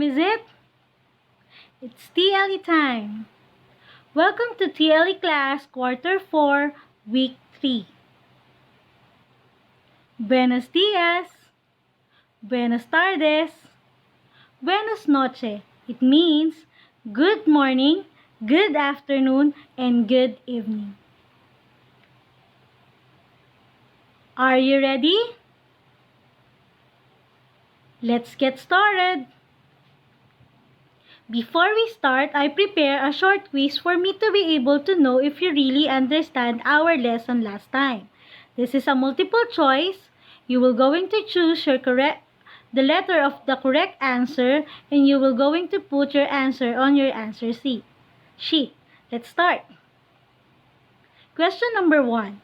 time is it? It's TLE time. Welcome to TLE class quarter 4, week 3. Buenos dias, buenas tardes, buenos noche. It means good morning, good afternoon, and good evening. Are you ready? Let's get started. Before we start, I prepare a short quiz for me to be able to know if you really understand our lesson last time. This is a multiple choice. You will going to choose the letter of the correct answer, and you will going to put your answer on your answer sheet. Let's start. Question number 1.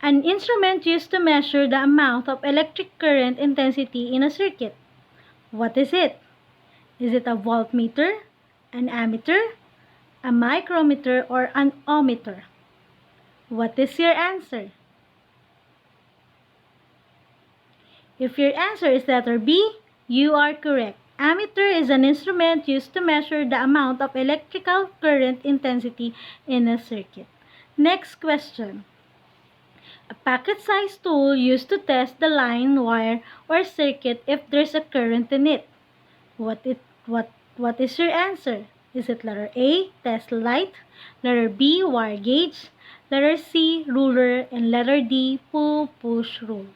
An instrument used to measure the amount of electric current intensity in a circuit. What is it? Is it a voltmeter, an ammeter, a micrometer, or an ohmmeter? What is your answer? If your answer is letter B, you are correct. Ammeter is an instrument used to measure the amount of electrical current intensity in a circuit. Next question. A packet-sized tool used to test the line, wire, or circuit if there's a current in it. What is your answer? Is it letter A, test light, letter B, wire gauge, letter C, ruler, and letter D, pull-push rule?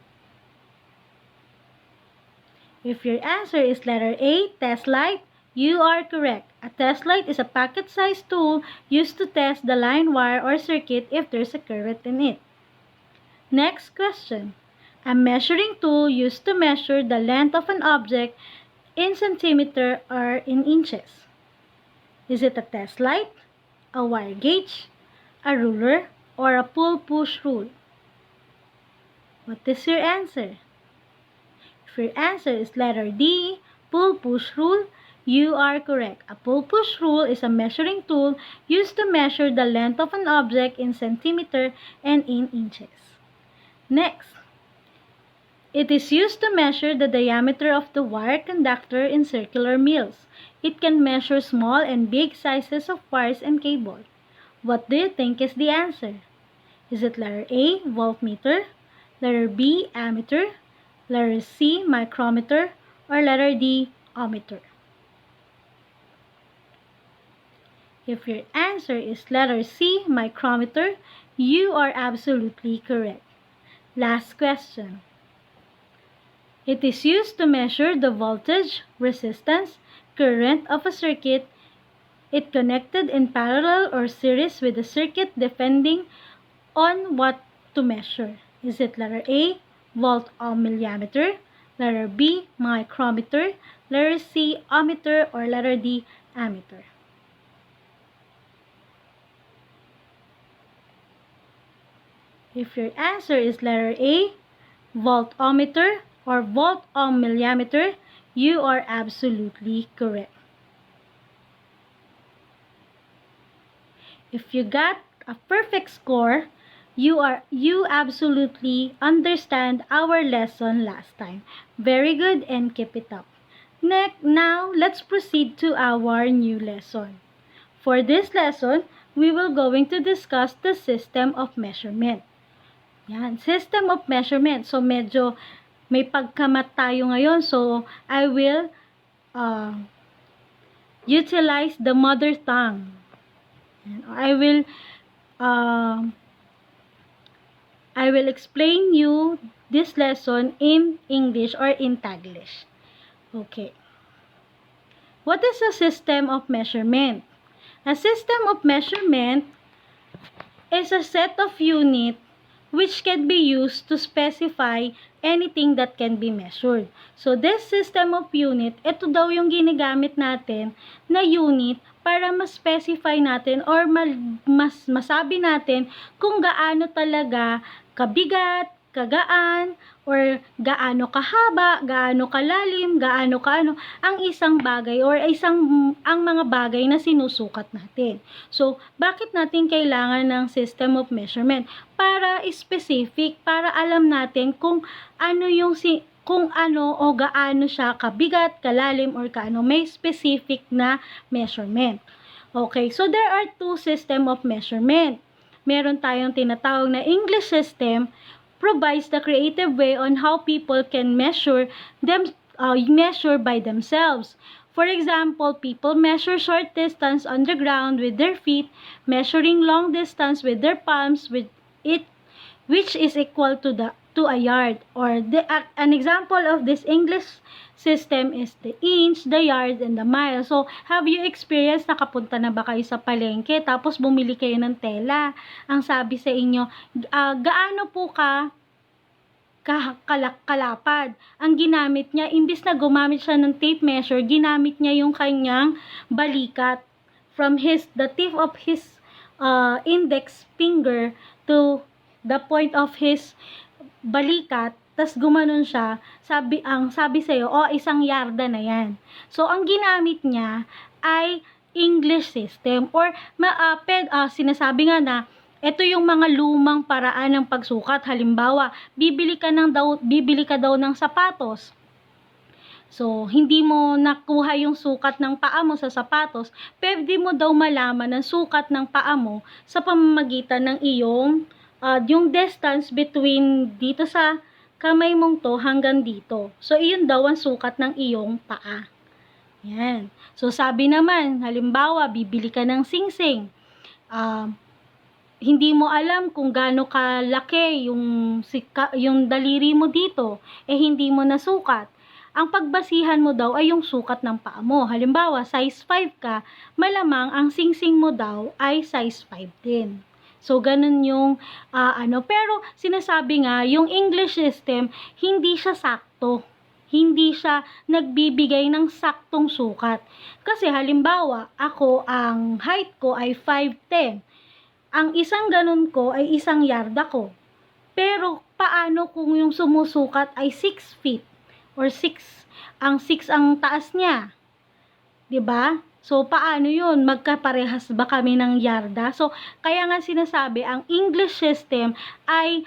If your answer is letter A, test light, you are correct. A test light is a packet-sized tool used to test the line, wire, or circuit if there's a current in it. Next question. A measuring tool used to measure the length of an object in centimeter or in inches. Is it a test light, a wire gauge, a ruler, or a pull-push rule? What is your answer? If your answer is letter D, pull-push rule, you are correct. A pull-push rule is a measuring tool used to measure the length of an object in centimeter and in inches. Next, it is used to measure the diameter of the wire conductor in circular mills. It can measure small and big sizes of wires and cable. What do you think is the answer? Is it letter A, voltmeter, letter B, ammeter, letter C, micrometer, or letter D, ohmmeter? If your answer is letter C, micrometer, you are absolutely correct. Last question. It is used to measure the voltage, resistance, current of a circuit. It connected in parallel or series with the circuit depending on what to measure. Is it letter A, volt ohm millimeter, letter B, micrometer, letter C, ohmmeter, or letter D, ammeter? If your answer is letter A, volt ohmmeter or volt ohm millimeter, you are absolutely correct. If you got a perfect score, you absolutely understand our lesson last time. Very good, and keep it up. Now, let's proceed to our new lesson. For this lesson, we will going to discuss the system of measurement. Yan, system of measurement. So, medyo may pagkamat tayo ngayon. So, I will utilize the mother tongue. I will explain you this lesson in English or in Taglish. Okay. What is a system of measurement? A system of measurement is a set of units which can be used to specify anything that can be measured. So, this system of unit, ito daw yung ginagamit natin na unit para ma-specify natin or masabi natin kung gaano talaga kabigat, kagaan, or gaano kahaba, gaano kalalim, gaano kaano ang isang bagay or ang mga bagay na sinusukat natin. So, bakit natin kailangan ng system of measurement? Para specific, para alam natin kung ano yung kung ano o gaano siya kabigat, kalalim, or kaano. May specific na measurement. Okay, so there are two system of measurement. Meron tayong tinatawag na English system, provides the creative way on how people can measure by themselves. For example, people measure short distance on the ground with their feet, measuring long distance with their palms, with it which is equal to a yard. Or an example of this English system is the inch, the yard, and the mile. So, have you experienced, nakapunta na ba kayo sa palengke, tapos bumili kayo ng tela? Ang sabi sa inyo, gaano po kalapad? Ang ginamit niya, imbis na gumamit siya ng tape measure, ginamit niya yung kanyang balikat from the tip of his index finger to the point of his balikat, tas gumanon siya, sabi sa'yo, isang yarda na yan. So, ang ginamit niya ay English system, or sinasabi nga na, ito yung mga lumang paraan ng pagsukat. Halimbawa, bibili ka daw ng sapatos. So, hindi mo nakuha yung sukat ng paa mo sa sapatos, pwede mo daw malaman ang sukat ng paa mo sa pamamagitan ng iyong yung distance between dito sa kamay mong to hanggang dito. So, iyon daw ang sukat ng iyong paa. Yan. So, sabi naman, halimbawa, bibili ka ng singsing. Hindi mo alam kung gaano kalaki yung daliri mo dito, hindi mo nasukat. Ang pagbasihan mo daw ay yung sukat ng paa mo. Halimbawa, size 5 ka, malamang ang singsing mo daw ay size 5 din. So, ganun yung pero sinasabi nga, yung English system, hindi siya sakto. Hindi siya nagbibigay ng saktong sukat. Kasi halimbawa, ang height ko ay 5'10". Ang isang ganun ko ay isang yarda ko. Pero, paano kung yung sumusukat ay 6 feet? Or 6 ang taas niya? 'Di ba? So, paano yun? Magkaparehas ba kami ng yarda? So, kaya nga sinasabi, ang English system ay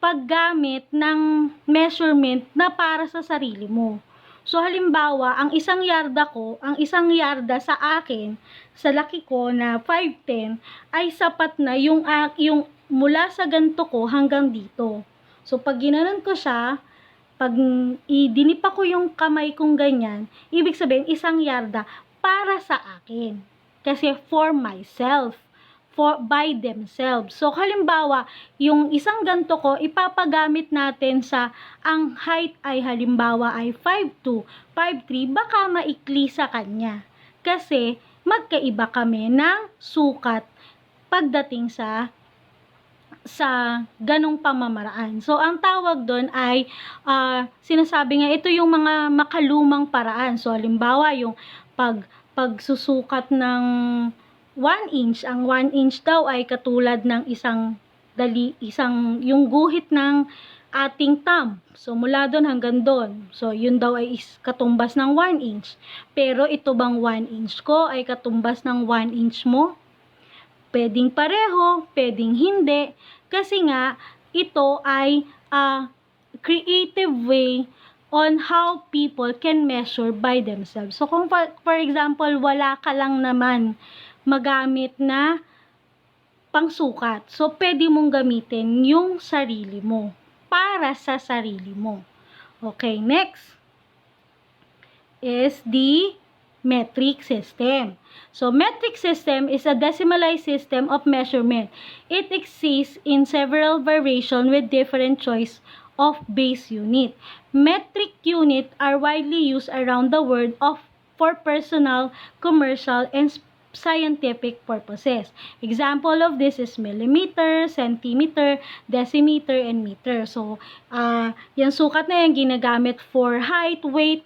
paggamit ng measurement na para sa sarili mo. So, halimbawa, ang isang yarda sa akin, sa laki ko na 5'10", ay sapat na yung mula sa ganto ko hanggang dito. So, pag ginanon ko siya, pag idinipa ko yung kamay kong ganyan, ibig sabihin, isang yarda para sa akin. Kasi for myself, by themselves. So, halimbawa, yung isang ganto ko, ipapagamit natin ang height ay halimbawa ay 5'2", 5'3", baka maikli sa kanya. Kasi, magkaiba kami ng sukat pagdating sa ganong pamamaraan. So, ang tawag doon ay, sinasabi nga, ito yung mga makalumang paraan. So, halimbawa, yung pagsusukat ng 1 inch, ang 1 inch daw ay katulad ng yung guhit ng ating thumb. So, mula doon hanggang doon. So, yun daw ay katumbas ng 1 inch. Pero, ito bang 1 inch ko ay katumbas ng 1 inch mo? Pwedeng pareho, pwedeng hindi. Kasi nga, ito ay creative way on how people can measure by themselves. So, kung for example, wala ka lang naman magamit na pangsukat. So, pwede mong gamitin yung sarili mo para sa sarili mo. Okay, next is the metric system. So, metric system is a decimalized system of measurement. It exists in several variations with different choice of base unit. Metric units are widely used around the world for personal, commercial, and scientific purposes. Example of this is millimeter, centimeter, decimeter, and meter. So, yung sukat na yan ginagamit for height, weight,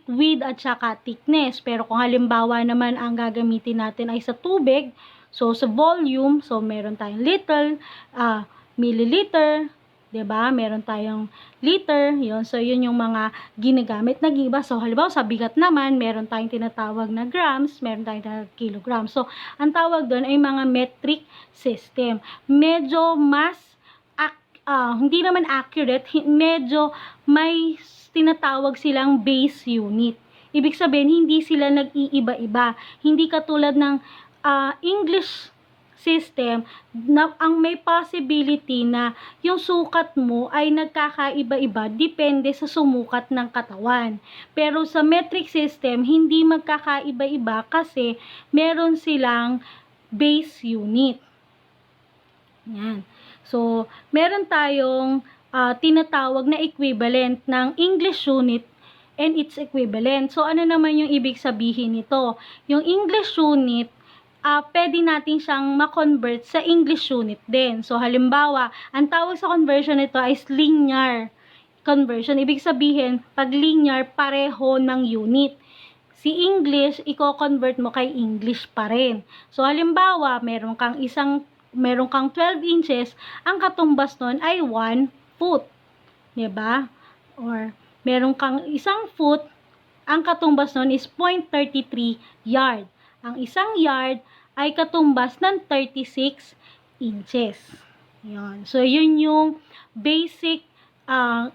width, at saka thickness. Pero kung halimbawa naman ang gagamitin natin ay sa tubig, so sa volume, so meron tayong little, milliliter, 'di ba? Meron tayong liter, 'yon. So yun yung mga ginagamit na giba. So halimbawa sa bigat naman, meron tayong tinatawag na grams, meron tayong tinatawag kilogram. So ang tawag doon ay mga metric system. Medyo mas hindi naman accurate, medyo may tinatawag silang base unit. Ibig sabihin, hindi sila nag-iiba-iba. Hindi katulad ng English system na ang may possibility na yung sukat mo ay nagkakaiba-iba depende sa sumukat ng katawan. Pero sa metric system, hindi magkakaiba-iba kasi meron silang base unit. Yan. So, meron tayong tinatawag na equivalent ng English unit and its equivalent. So, ano naman yung ibig sabihin nito? Yung English unit, pwede natin siyang ma-convert sa English unit din. So, halimbawa, ang tawag sa conversion nito ay linear conversion. Ibig sabihin, pag linear, pareho ng unit. Si English, i-convert mo kay English pa rin. So, halimbawa, meron kang 12 inches, ang katumbas nun ay 1 foot. Diba? Or, meron kang 1 foot, ang katumbas nun is 0.33 yard. Ang 1 yard ay katumbas ng 36 inches. Yan. So, yun yung basic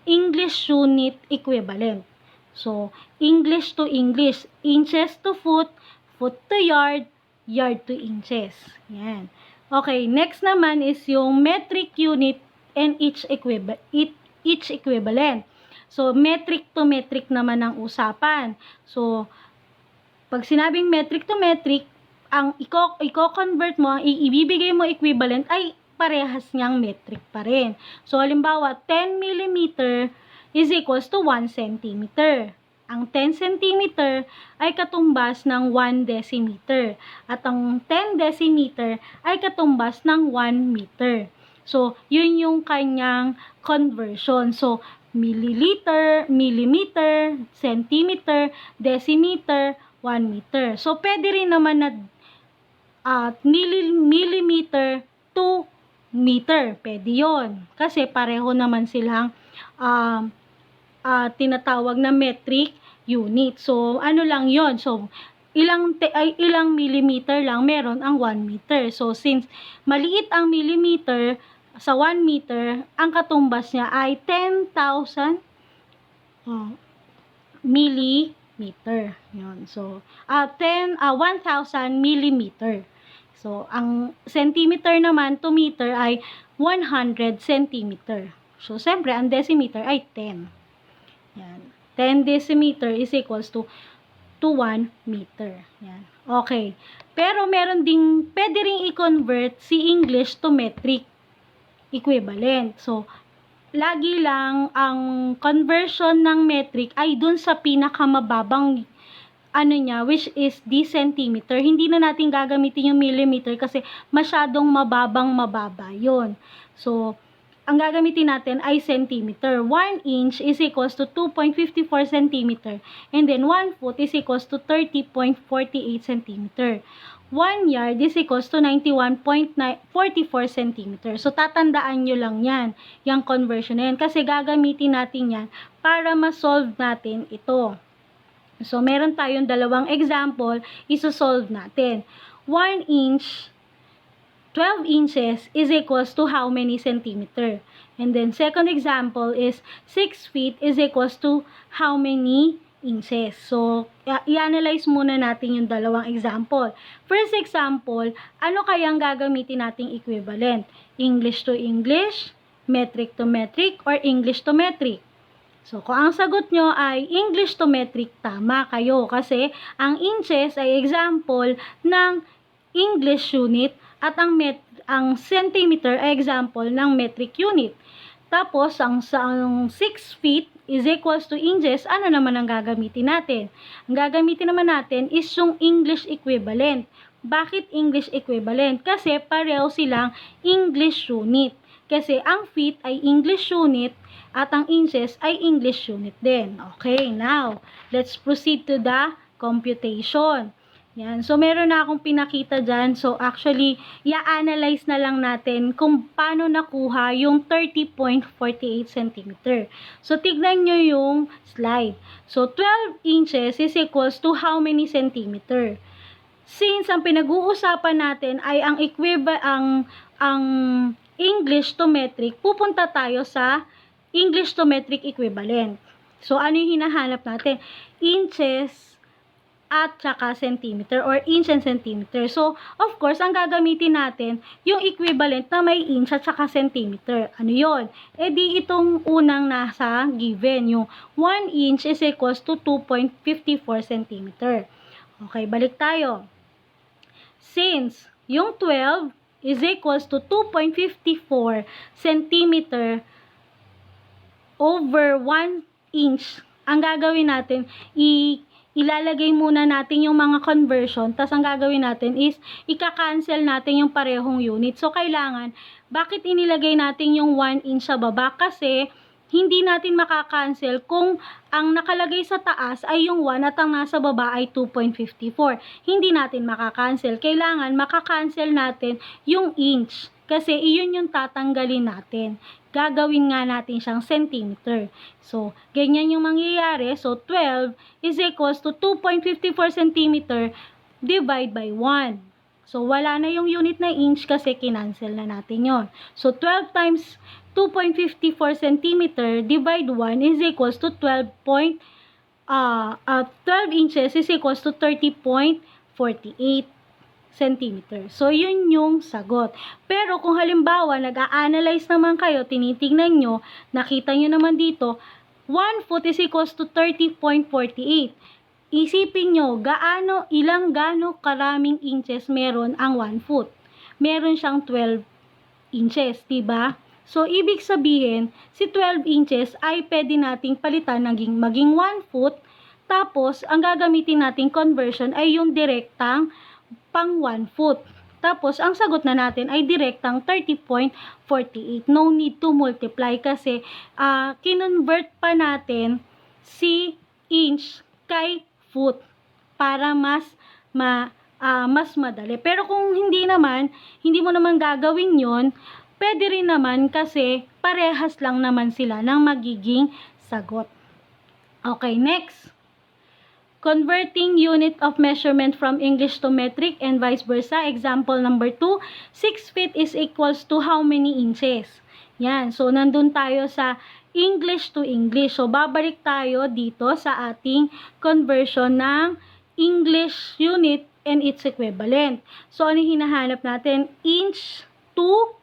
English unit equivalent. So, English to English, inches to foot, foot to yard, yard to inches. Yan. Okay, next naman is yung metric unit and each equivalent. So, metric to metric naman ang usapan. So, pag sinabing metric to metric, ang i-convert mo, ibibigay mo equivalent ay parehas niyang metric pa rin. So, halimbawa, 10 mm is equals to 1 cm. Ang 10 cm ay katumbas ng 1 decimeter. At ang 10 decimeter ay katumbas ng 1 meter. So, yun yung kanyang conversion. So, milliliter, millimeter, centimeter, decimeter, 1 meter. So, pwede rin naman na millimeter to meter. Pwede yun. Kasi pareho naman silang tinatawag na metric unit. So, ano lang yon. So, ilang millimeter lang meron ang 1 meter. So, since maliit ang millimeter sa 1 meter, ang katumbas niya ay 10,000 millimeter. Yun. So, 1,000 millimeter. So, ang centimeter naman to meter ay 100 centimeter. So, siyempre, ang decimeter ay 10. Yan. 10 decimeter is equals to 1 meter. Yan. Okay. Pero meron ding, pwede ring i-convert si English to metric equivalent. So, lagi lang ang conversion ng metric ay dun sa pinakamababang niya, which is the centimeter. Hindi na natin gagamitin yung millimeter kasi masyadong mababa yun. So, ang gagamitin natin ay centimeter. 1 inch is equals to 2.54 centimeter. And then 1 foot is equals to 30.48 centimeter. 1 yard is equals to 91.44 centimeter. So, tatandaan nyo lang yan, yung conversion na yan. Kasi gagamitin natin yan para ma-solve natin ito. So, meron tayong dalawang example, isosolve natin. 1 inch, 12 inches is equals to how many centimeter? And then, second example is 6 feet is equals to how many inches? So, i-analyze muna natin yung dalawang example. First example, ano kayang gagamitin nating equivalent? English to English, metric to metric, or English to metric? So, kung ang sagot nyo ay English to metric, tama kayo. Kasi, ang inches ay example ng English unit at ang centimeter ay example ng metric unit. Tapos, ang 6 feet is equals to inches, ano naman ang gagamitin natin? Ang gagamitin naman natin is yung English equivalent. Bakit English equivalent? Kasi pareho silang English unit. Kasi ang feet ay English unit at ang inches ay English unit din. Okay, now, let's proceed to the computation. Yan. So, meron na akong pinakita dyan. So, actually, i-analyze na lang natin kung paano nakuha yung 30.48 cm. So, tignan nyo yung slide. So, 12 inches is equals to how many centimeter? Since ang pinag-uusapan natin ay ang English to metric, pupunta tayo sa English to metric equivalent. So, ano yung hinahanap natin? Inches at saka centimeter or inch and centimeter. So, of course, ang gagamitin natin yung equivalent na may inch at saka centimeter. Ano yon? E di itong unang nasa given, yung 1 inch is equals to 2.54 centimeter. Okay, balik tayo. Since yung 12 is equals to 2.54 centimeter over 1 inch, ang gagawin natin, ilalagay muna natin yung mga conversion, tas ang gagawin natin is, ika-cancel natin yung parehong unit. So, kailangan, bakit inilagay natin yung 1 inch sa baba? Kasi, hindi natin makakancel kung ang nakalagay sa taas ay yung 1 at ang nasa baba ay 2.54. Hindi natin makakancel. Kailangan makakancel natin yung inch. Kasi iyon yung tatanggalin natin. Gagawin nga natin siyang centimeter. So, ganyan yung mangyayari. So, 12 is equals to 2.54 centimeter divide by 1. So, wala na yung unit na inch kasi kinancel na natin yon. So, 12 times 2.54 centimeter divide 1 is equals to 12 inches is equals to 30.48 centimeter. So, yun yung sagot. Pero kung halimbawa, nag-a-analyze naman kayo, tinitingnan nyo, nakita nyo naman dito, 1 foot is equals to 30.48. Isipin nyo, ilang karaming inches meron ang 1 foot. Meron siyang 12 inches, diba? So, ibig sabihin, si 12 inches ay pwede nating palitan maging 1 foot, tapos, ang gagamitin nating conversion ay yung direktang pang 1 foot. Tapos, ang sagot na natin ay direktang 30.48. No need to multiply kasi kinonvert pa natin si inch kay foot para mas madali. Pero kung hindi mo naman gagawin yon, pwede rin naman kasi parehas lang naman sila ng magiging sagot. Okay, next. Converting unit of measurement from English to metric and vice versa. Example number 2, 6 feet is equals to how many inches? Yan. So, nandun tayo sa English to English. So, babalik tayo dito sa ating conversion ng English unit and its equivalent. So, ano hinahanap natin? Inch to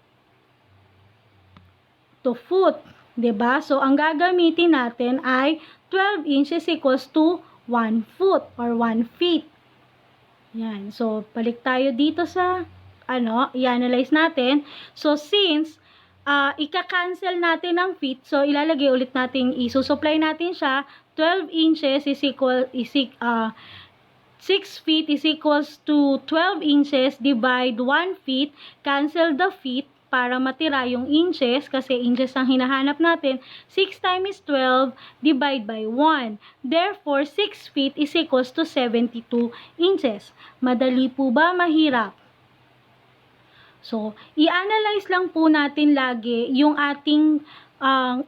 foot. 'Di ba? So, ang gagamitin natin ay 12 inches equals to 1 foot or 1 feet. Yan. So, balik tayo dito sa, i-analyze natin. So, since, ika-cancel natin ang feet, so, ilalagay ulit natin, isusupply natin siya, 12 inches is 6 feet is equals to 12 inches divide 1 feet, cancel the feet, para matira yung inches, kasi inches ang hinahanap natin, 6 times 12 divide by 1. Therefore, 6 feet is equals to 72 inches. Madali po ba? Mahirap? So, i-analyze lang po natin lagi yung ating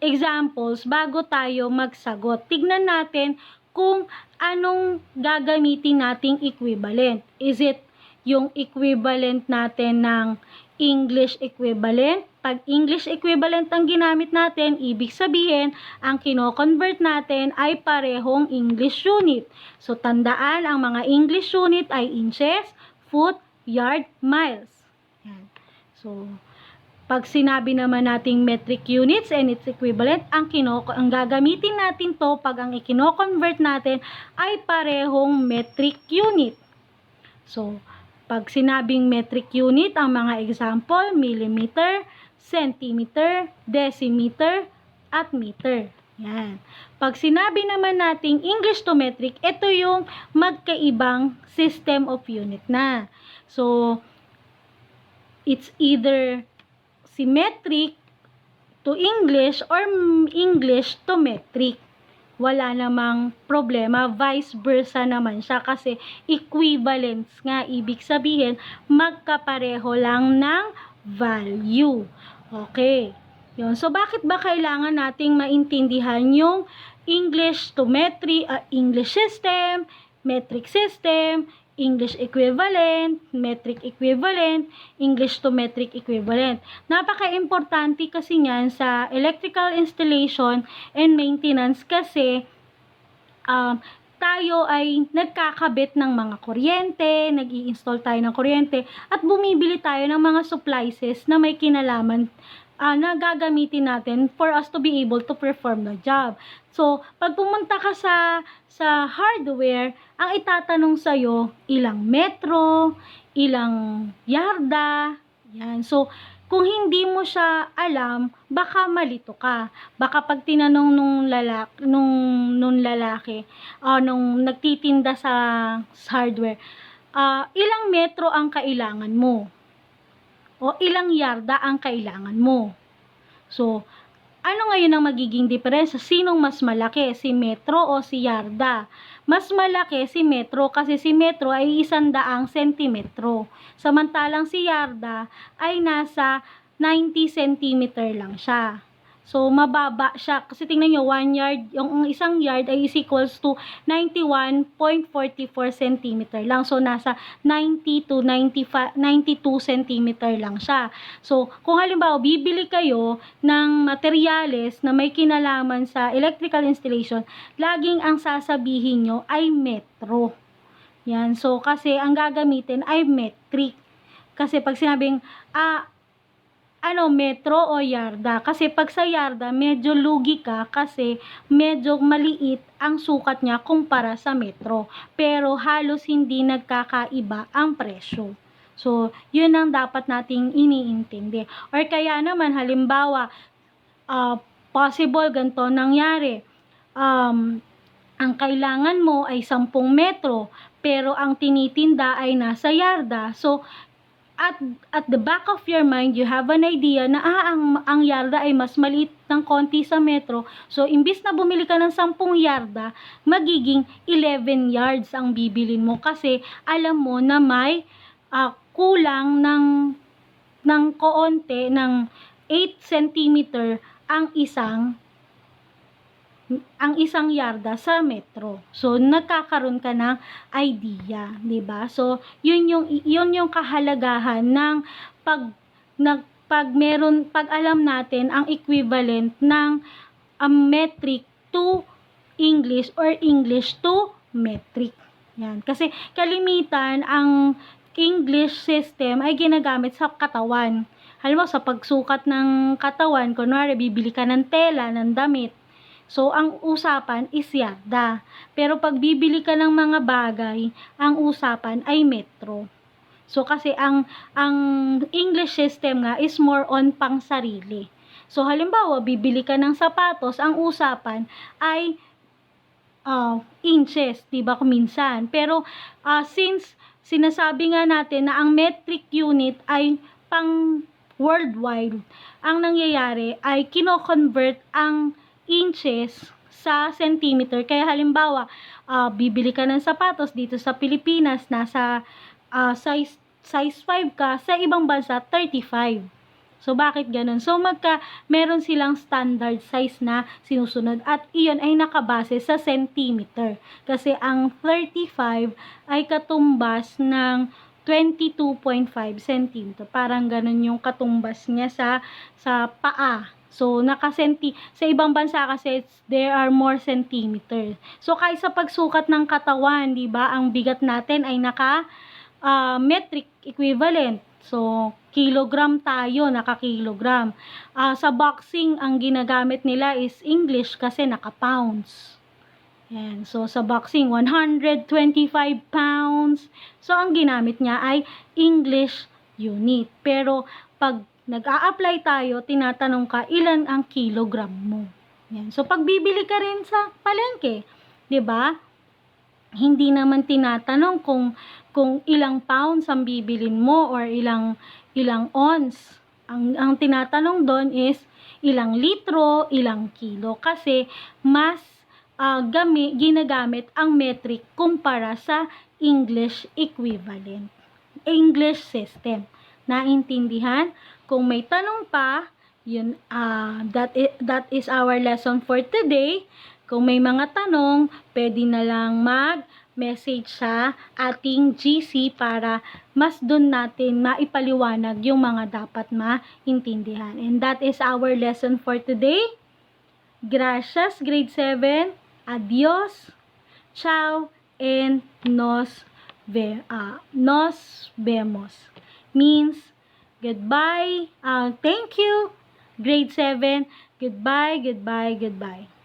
examples bago tayo magsagot. Tignan natin kung anong gagamitin nating equivalent. Is it yung equivalent natin ng English equivalent? Pag English equivalent ang ginamit natin, ibig sabihin, ang kino-convert natin ay parehong English unit. So, tandaan, ang mga English unit ay inches, foot, yard, miles. Yan. So, pag sinabi naman nating metric units and its equivalent, ang gagamitin natin to pag ang ikino-convert natin ay parehong metric unit. So, pag sinabing metric unit, ang mga example, millimeter, centimeter, decimeter, at meter. Yan. Pag sinabi naman nating English to metric, ito yung magkaibang system of unit na. So, it's either symmetric to English or English to metric. Wala namang problema, vice versa naman siya kasi equivalence nga, ibig sabihin magkapareho lang ng value. Okay. Yun. So, bakit ba kailangan nating maintindihan yung English to metric, English system, metric system, English equivalent, metric equivalent, English to metric equivalent. Napaka-importante kasi niyan sa electrical installation and maintenance kasi tayo ay nagkakabit ng mga kuryente, nag-i-install tayo ng kuryente, at bumibili tayo ng mga supplies na may kinalaman na gagamitin natin for us to be able to perform the job. So, pag pumunta ka sa hardware, ang itatanong sa'yo, ilang metro, ilang yarda, yan. So, kung hindi mo siya alam, baka malito ka. Baka pag tinanong nung lalaki, nung nagtitinda sa hardware, ilang metro ang kailangan mo? O ilang yarda ang kailangan mo? So, ano ngayon ang magiging diferensya? Sinong mas malaki? Si metro o si yarda? Mas malaki si metro kasi si metro ay 100 sentimetro. Samantalang si yarda ay nasa 90 centimeter lang siya. So, mababa siya. Kasi tingnan nyo, 1 yard, yung isang yard ay is equals to 91.44 centimeter lang. So, nasa 90 to 92 centimeter lang siya. So, kung halimbawa, bibili kayo ng materyales na may kinalaman sa electrical installation, laging ang sasabihin nyo ay metro. Yan. So, kasi ang gagamitin ay metric. Kasi pag sinabing, metro o yarda. Kasi pag sa yarda, medyo lugi ka kasi medyo maliit ang sukat niya kumpara sa metro. Pero halos hindi nagkakaiba ang presyo. So, yun ang dapat nating iniintindi. Or kaya naman, halimbawa, possible ganito nangyari. Ang kailangan mo ay 10 metro, pero ang tinitinda ay nasa yarda. So, at the back of your mind, you have an idea na ang yarda ay mas maliit ng konti sa metro. So, imbis na bumili ka ng 10 yarda, magiging 11 yards ang bibilin mo kasi alam mo na may kulang ng koonte ng 8 centimeter ang isang yarda sa metro. So, nagkakaroon ka ng idea, 'di ba? So, yun yung kahalagahan ng pag alam natin ang equivalent ng metric to English or English to metric. Yan. Kasi kalimitan ang English system ay ginagamit sa katawan. Halimbawa, sa pagsukat ng katawan, kunwari bibili ka ng tela, ng damit. So, ang usapan is yarda. Pero pag bibili ka ng mga bagay, ang usapan ay metro. So, kasi ang English system nga is more on pang sarili. So, halimbawa, bibili ka ng sapatos, ang usapan ay inches, diba kuminsan. Pero, since sinasabi nga natin na ang metric unit ay pang worldwide, ang nangyayari ay kino-convert ang inches sa centimeter. Kaya halimbawa, bibili ka ng sapatos dito sa Pilipinas, nasa size 5 ka, sa ibang bansa 35. So, bakit ganun? So, meron silang standard size na sinusunod at iyon ay nakabase sa centimeter. Kasi ang 35 ay katumbas ng 22.5 centimeter. Parang ganun yung katumbas niya sa paa. So, sa ibang bansa kasi, there are more centimeters. So, kahit sa pagsukat ng katawan, di ba, ang bigat natin ay metric equivalent. So, kilogram tayo, naka-kilogram. Sa boxing, ang ginagamit nila is English kasi naka-pounds. Yan. So, sa boxing, 125 pounds. So, ang ginamit niya ay English unit. Pero, pag nag-a-apply tayo, tinatanong ka, ilan ang kilogram mo? Yan. So, pag bibili ka rin sa palengke, 'di ba? Hindi naman tinatanong kung ilang pounds ang bibilin mo or ilang ounce. Ang tinatanong doon is ilang litro, ilang kilo kasi mas ginagamit ang metric kumpara sa English equivalent. English system. Naintindihan? Kung may tanong pa, yun, that is our lesson for today. Kung may mga tanong, pwede na lang message sa ating GC para mas dun natin maipaliwanag yung mga dapat maintindihan. And that is our lesson for today. Gracias, grade 7. Adios. Ciao. And nos vemos. Means, goodbye. Thank you. Grade 7. Goodbye, goodbye, goodbye.